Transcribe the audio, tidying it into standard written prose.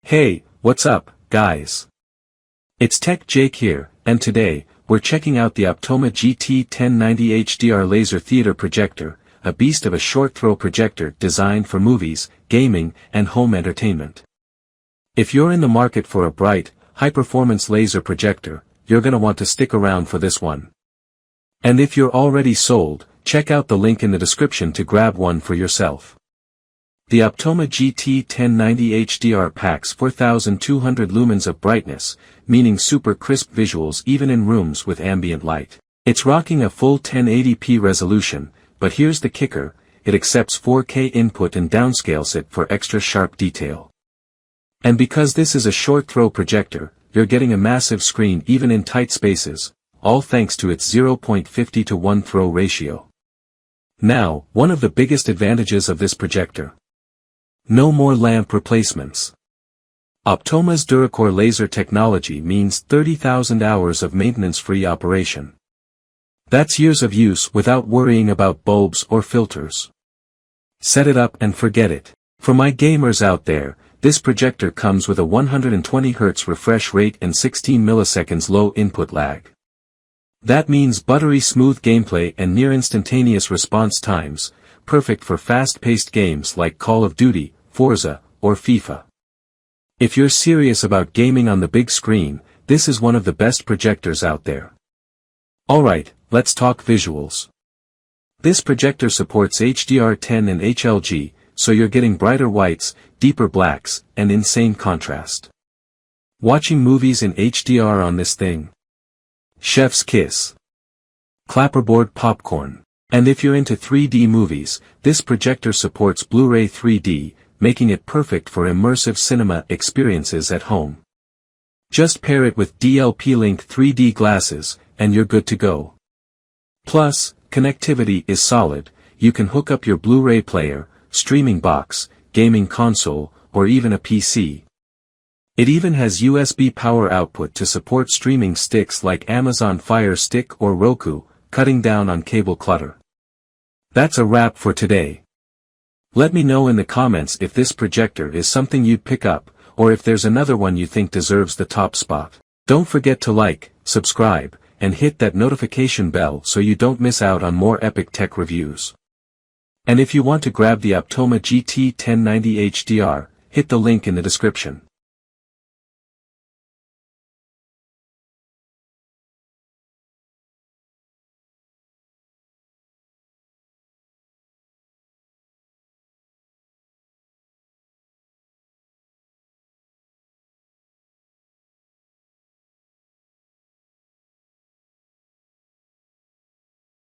Hey, what's up, guys? It's Tech Jake here, and today, we're checking out the Optoma GT1090HDR laser theater projector, a beast of a short-throw projector designed for movies, gaming, and home entertainment. If you're in the market for a bright, high-performance laser projector, you're gonna want to stick around for this one. And if you're already sold, check out the link in the description to grab one for yourself. The Optoma GT1090HDR packs 4200 lumens of brightness, meaning super crisp visuals even in rooms with ambient light. It's rocking a full 1080p resolution, but here's the kicker, it accepts 4K input and downscales it for extra sharp detail. And because this is a short-throw projector, you're getting a massive screen even in tight spaces, all thanks to its 0.50 to 1 throw ratio. Now, one of the biggest advantages of this projector. No more lamp replacements. Optoma's DuraCore laser technology means 30,000 hours of maintenance-free operation. That's years of use without worrying about bulbs or filters. Set it up and forget it. For my gamers out there, this projector comes with a 120 Hz refresh rate and 16 milliseconds low input lag. That means buttery smooth gameplay and near-instantaneous response times, perfect for fast-paced games like Call of Duty, Forza, or FIFA. If you're serious about gaming on the big screen, this is one of the best projectors out there. Alright, let's talk visuals. This projector supports HDR10 and HLG, so you're getting brighter whites, deeper blacks, and insane contrast. Watching movies in HDR on this thing? Chef's kiss. Clapperboard popcorn. And if you're into 3D movies, this projector supports Blu-ray 3D, making it perfect for immersive cinema experiences at home. Just pair it with DLP-Link 3D glasses, and you're good to go. Plus, connectivity is solid, you can hook up your Blu-ray player, streaming box, gaming console, or even a PC. It even has USB power output to support streaming sticks like Amazon Fire Stick or Roku, cutting down on cable clutter. That's a wrap for today. Let me know in the comments if this projector is something you'd pick up, or if there's another one you think deserves the top spot. Don't forget to like, subscribe, and hit that notification bell so you don't miss out on more epic tech reviews. And if you want to grab the Optoma GT1090HDR, hit the link in the description.